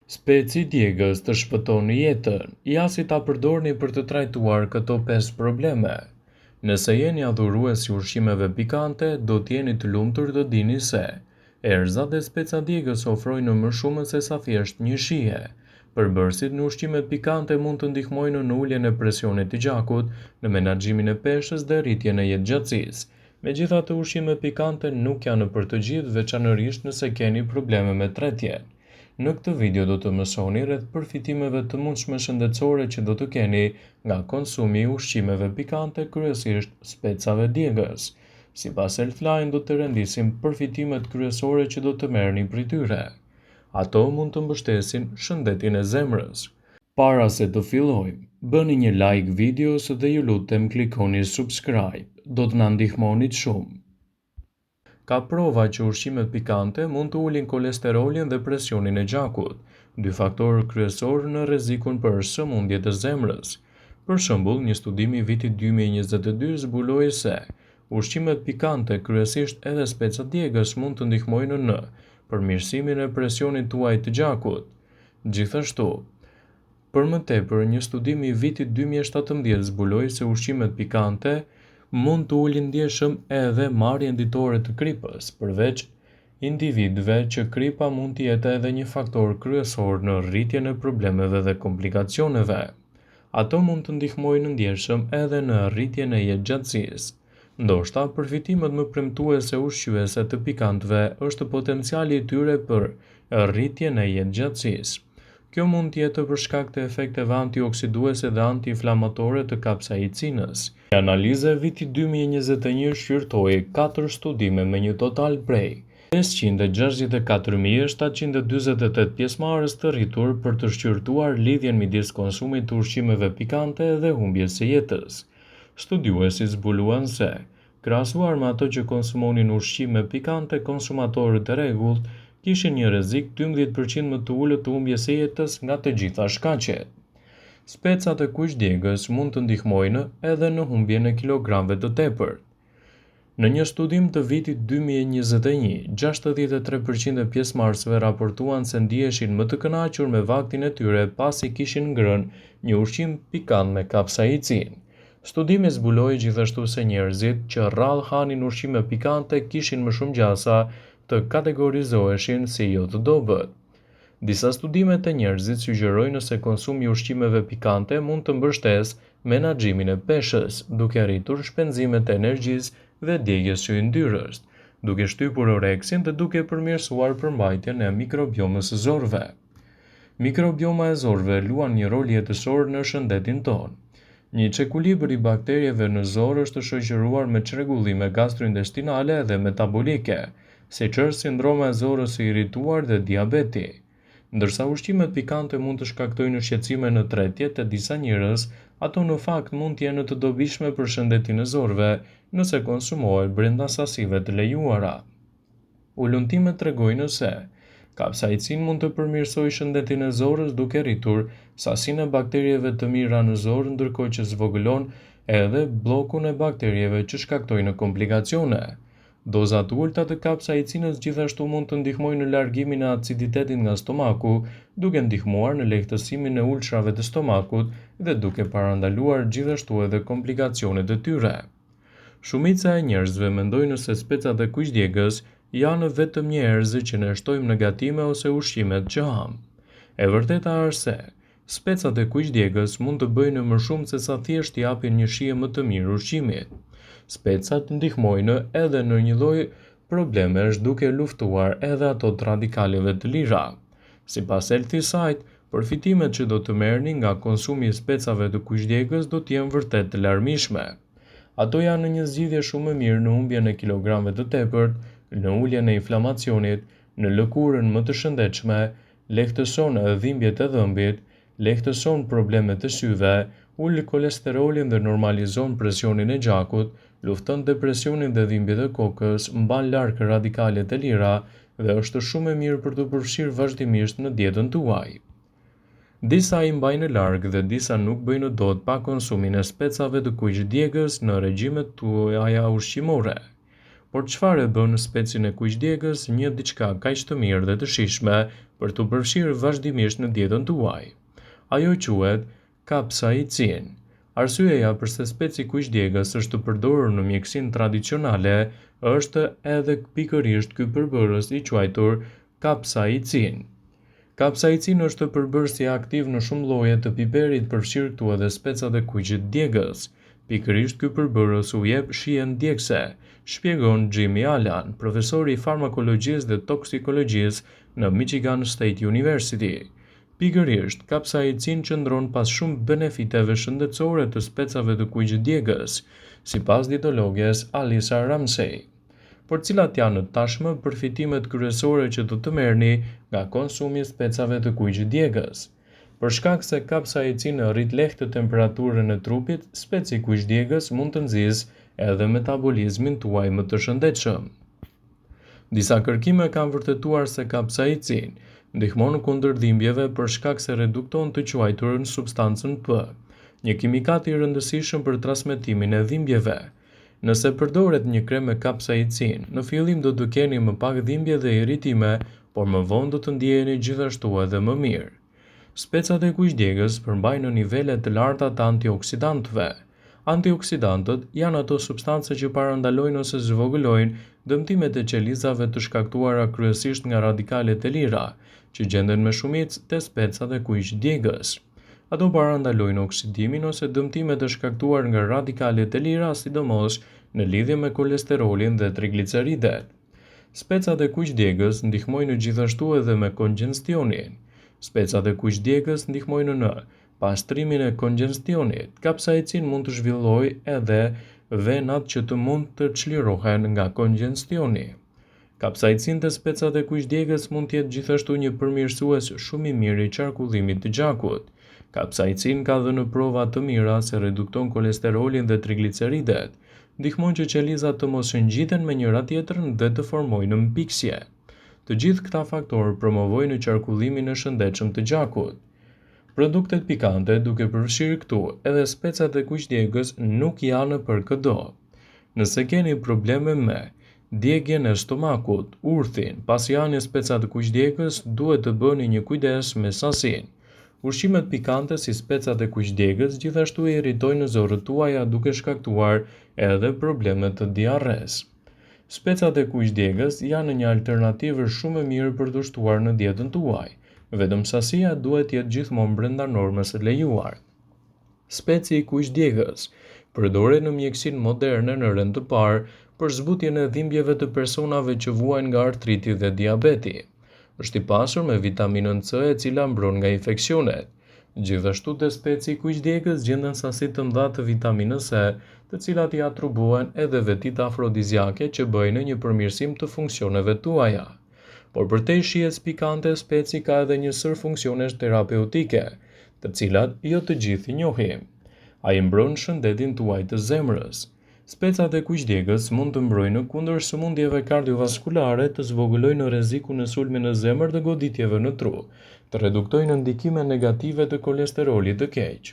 Speci djegës të shpëtoni jetën, ja si ta përdorni për të trajtuar këto 5 probleme. Nëse jeni adhurues i ushqimeve pikante, do t'jeni të lumtur të dini se erëzat dhe speca djegës ofrojnë më shumë se sa thjesht një shije. Përbërësit në ushqimet pikante mund të ndihmojnë në uljen e presionit të gjakut, në menaxhimin e peshës dhe rritjen e jetëgjatësisë. Megjithatë, ushqimet pikante nuk janë për të gjithë, veçanërisht nëse keni probleme me tretjen. Në këtë video do të mësoni rreth përfitimeve të mundshme shëndetësore që do të keni nga konsumi i ushqimeve pikante, kryesisht specave djegës. Sipas Healthline do të rendisim përfitimet kryesore që do të merrni prej tyre. Ato mund të mbështesin shëndetin e zemrës. Para se të fillojmë, bëni një like videos dhe ju lutem klikoni subscribe. Do të na ndihmonit shumë. Ka prova që ushqimet pikante mund të ulin kolesterolin dhe presionin e gjakut, dy faktorë kryesorë në rrezikun për sëmundje të zemrës. Për shembull, një studim i vitit 2022 zbuloi se ushqimet pikante, kryesisht edhe specat djegës, mund të ndihmojnë në përmirësimin e presionit tuaj të gjakut. Gjithashtu, për më tepër, një studim i vitit 2017 zbuloi se ushqimet pikante mund të ulin ndjeshëm edhe marrjen ditore të gripës, përveç individëve që gripa mund të jetë edhe një faktor kryesor në rritjen e problemeve dhe komplikacioneve. Ato mund të ndihmojnë ndjeshëm edhe në rritjen e jetëgjatësisë. Ndoshta përfitimet më premtuese ushqyese të pikantëve është potenciali i tyre për rritjen e jetëgjatësisë. Kjo mund të jetë për shkak të efekteve antioksiduese dhe antiinflamatore të kapsaicinës. Një analizë e vitit 2021 shqyrtoi 4 studime me një total prej 564.748 pjesëmarrës të rritur për të shqyrtuar lidhjen midis konsumit të ushqimeve pikante dhe humbjes së jetës. Studiuesit zbuluan se, krahasuar me ato që konsumonin ushqime pikante, konsumatorët e rregullt kishin një rrezik 12% më të ulët të humbjes së jetës nga të gjitha shkaqet. Specat e kuqdjegës mund të ndihmojnë edhe në humbjen e kilogramëve të tepërt. Në një studim të vitit 2021, 63% e pjesëmarrësve raportuan se ndiheshin më të kënaqur me vaktin e tyre pasi kishin ngrënë një ushqim pikant me kapsaicin. Studimi zbuloi gjithashtu se njerëzit që rrallë hanin ushqime pikante kishin më shumë gjasa të kategorizoheshin si jo të dobët. Disa studime të njerëzit sugjerojnë se konsumi i ushqimeve pikante mund të mbështesë menaxhimin e peshës, duke rritur shpenzimet e energjisë dhe djegjes së yndyrës, duke shtypur oreksin dhe duke përmirësuar përmbajtjen e mikrobiomës së zorëve. Mikrobioma e zorëve luan një rol jetësor në shëndetin tonë. Një ekuilibër i bakterieve në zorë është shoqëruar me çrregullime gastrointestinale dhe metabolike, siç është sindroma e zorës së irrituar dhe diabeti. Ndërsa ushqimet pikante mund të shkaktojnë shqetësime në tretje te disa njerëz, ato në fakt mund të jenë të dobishme për shëndetin e zorëve nëse konsumohen brenda sasive të lejuara. Ulëntimet tregojnë se kapsaicin mund të përmirësojë shëndetin e zorës duke rritur sasinë e bakterieve të mira në zorë, ndërkohë që zvogëlon edhe bllokun e bakterieve që shkaktojnë komplikacione. Doza të ulta të kapsaicinës gjithashtu mund të ndihmojnë në largimin e aciditetit nga stomaku, duke ndihmuar në lehtësimin e ulçrave të stomakut dhe duke parandaluar gjithashtu edhe komplikacionet e tyre. Shumica e njerëzve mendojnë se specat e kuqdjegës janë vetëm një erëzë që ne shtojmë në gatime ose ushqimet që ham. E vërteta është se specat e kuqdjegës mund të bëjnë më shumë se sa thjesht t'i japin një shije më të mirë ushqimit. Specat ndihmojnë edhe në një lloj problemesh duke luftuar edhe ato të radikaleve të lira. Sipas Healthside, përfitimet që do të merrni nga konsumi i specave të kuqdjegës do të jenë vërtet të larmishme. Ato janë një zgjidhje shumë më mirë në humbjen e kilogramëve të tepërt, në uljen e inflamacionit, në lëkurën më të shëndetshme, lehtëson dhimbjet e dhëmbit, lehtëson problemet e syve, ul kolesterolin dhe normalizon presionin e gjakut, lufton depresionin dhe dhimbjet e kokës, mban larg radikalet e lira dhe është shumë e mirë për të përfshirë vazhdimisht në dietën tuaj. Disa i mbajnë larg dhe disa nuk bëjnë dot pa konsumin e specave të kuqdjegës në regjimet tuaja ushqimore. Por çfarë e bën specin e kuqdjegës një diçka kaq të mirë dhe të shijshme për të përfshirë vazhdimisht në dietën tuaj. Ajo quhet kapsaicin. Arsyeja pse speci kuqdjegës është të përdorur në mjekësinë tradicionale është edhe pikërisht ky përbërës i quajtur kapsaicin. Kapsaicin është përbërësi aktiv në shumë lloje të piperit, përfshirë këtu edhe specat e kuqit djegës. Pikërisht ky përbërës u jep shijen djegëse, shpjegon Jimmy Alan, profesori i farmakologjisë dhe toksikologjisë në Michigan State University. Pikërisht, kapsaicin qëndron pas shumë benefiteve shëndetësore të specave të kuqit djegës, sipas dietologes Alisa Ramsey. Por cilat janë tashmë përfitimet kryesore që do të merrni nga konsumi i specave të kuqit djegës? Për shkak se kapsaicin rrit lehtë temperaturën e trupit, speci i kuqit djegës mund të nxjisë edhe metabolizmin tuaj më të shëndetshëm. Disa kërkime kanë vërtetuar se kapsaicin ndihmon kundër dhimbjeve për shkak se redukton të quajturën substancën P, një kimikat i rëndësishëm për transmetimin e dhimbjeve. Nëse përdoret një krem me kapsaicin, në fillim do të keni më pak dhimbje dhe irritime, por më vonë do të ndjeheni gjithashtu edhe më mirë. Specat e kuqdjegës përmbajnë në nivele të larta të antioksidantëve. Antioksidantët janë ato substance që parandalojnë ose zvogëlojnë dëmtimet e qelizave të shkaktuara kryesisht nga radikalet e lira, që gjenden me shumicë te specat e kuqit djegës. Ato parandalojnë oksidimin ose dëmtimet e shkaktuar nga radikalet e lira, sidomos në lidhje me kolesterolin dhe trigliceridet. Specat e kuqit djegës ndihmojnë gjithashtu edhe me kongestionin. Specat e kuqit djegës ndihmojnë në pastrimin e kongestionit. Kapsaicin mund të zhvillojë edhe venat që të mund të çlirohen nga kongestioni. Kapsaicin të specat e kuqit djegës mund të jetë gjithashtu një përmirësues shumë i mirë i qarkullimit të gjakut. Kapsaicin ka dhënë prova të mira se redukton kolesterolin dhe trigliceridet, ndihmon që qelizat të mos ngjiten me njëra tjetrën dhe të formojnë mpiksje. Të gjithë këta faktorë promovojnë qarkullimin e shëndetshëm të gjakut. Produktet pikante, duke përfshirë këtu edhe specat e kuqit djegës, nuk janë për çdo. Nëse keni probleme me djegjen e stomakut, urthin, pasi janë specat e kuqit djegës, duhet të bëni një kujdes me sasinë. Ushqimet pikante si specat e kuqit djegës gjithashtu e irritojnë zorët tuaja, duke shkaktuar edhe probleme të diarres. Specat e kuqit djegës janë një alternativë shumë e mirë për të shtuar në dietën tuaj. Vetëm sasia duhet jetë gjithmonë brenda normës së lejuar. Speci i kuqit djegës përdoret në mjekësinë moderne në rend të parë për zbutjen e dhimbjeve të personave që vuajnë nga artriti dhe diabeti. Është i pasur me vitaminën C, e cila mbron nga infeksionet. Gjithashtu te speci i kuqit djegës gjenden sasi të mëdha të vitaminës C, të cilat i atribuohen edhe vetit afrodiziake që bëjnë një përmirësim të funksioneve tuaja. Por përtej shijes pikante, speci ka edhe një sër funksionesh terapeutike, të cilat jo të gjithë i njohim. Ai mbron shëndetin tuaj të zemrës. Specat e kuqit djegës mund të mbrojnë kundër sëmundjeve kardiovaskulare, të zvogëlojnë rrezikun e sulmit në zemër dhe goditjeve në tru, të reduktojnë ndikime negative të kolesterolit të keq,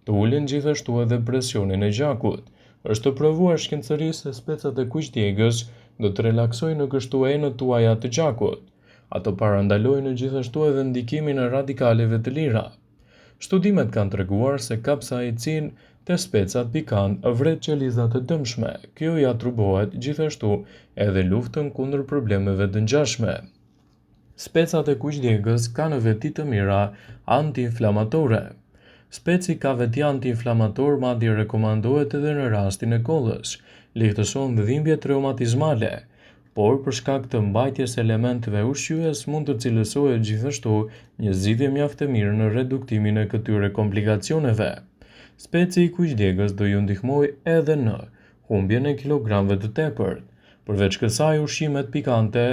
të ulin gjithashtu edhe presionin e gjakut. Është provuar shkencërisht se specat e kuqit djegës do të relaksojnë në kështu enët tuaja të gjakut. Ato parandalojnë gjithashtu edhe ndikimin e radikaleve të lira. Studimet kanë treguar se kapsaicin te specat pikant vret qelizat të dëmshme. Kjo i atribuohet gjithashtu edhe luftën kundër problemeve të ngjashme. Specat e kuqit djegës kanë veti të mira antiinflamatore. Speci ka veti antiinflamator, madje rekomandohet edhe në rastin e kollës. Lehtëson dhimbjet reumatizmale, por për shkak të mbajtjes elementeve ushqyes mund të cilësohet gjithashtu një zgjidhje mjaft e mirë në reduktimin e këtyre komplikacioneve. Speci i kuqit djegës do ju ndihmojë edhe në humbjen e kilogramëve të tepërt. Përveç kësaj, ushqimet pikante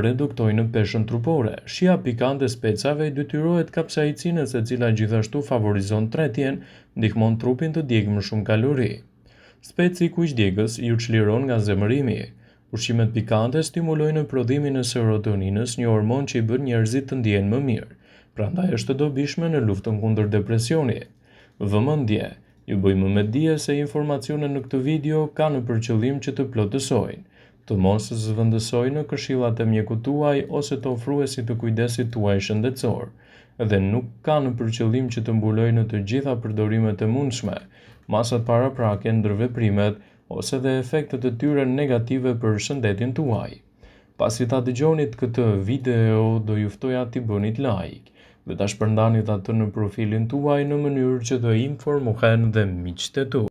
reduktojnë peshën trupore. Shija pikante e specave i detyrohet kapsaicinës, e cila gjithashtu favorizon tretjen, ndihmon trupin të djegë më shumë kalori. Speci i kuqit djegës ju çliron nga zemërimi. Ushqimet pikante stimulojnë prodhimin e serotoninës, një hormon që i bën njerëzit të ndjehen më mirë. Prandaj është e dobishme në luftën kundër depresionit. Vëmendje, ju bëjmë me dije se informacionet në këtë video kanë për qëllim që të plotësojnë, Të mos zëvendësoj në këshillat e mjekut tuaj ose të ofruesit të kujdesit tuaj shëndetësor, dhe nuk kanë për qëllim që të mbulojnë të gjitha përdorimet e mundshme, masat paraprake, ndërveprimet ose dhe efektet e tyre negative për shëndetin tuaj. Pasi ta dëgjonit këtë video, do ju ftoja t'i bënit like dhe ta shpërndanit atë në profilin tuaj në mënyrë që të informohen dhe miqtë e tu.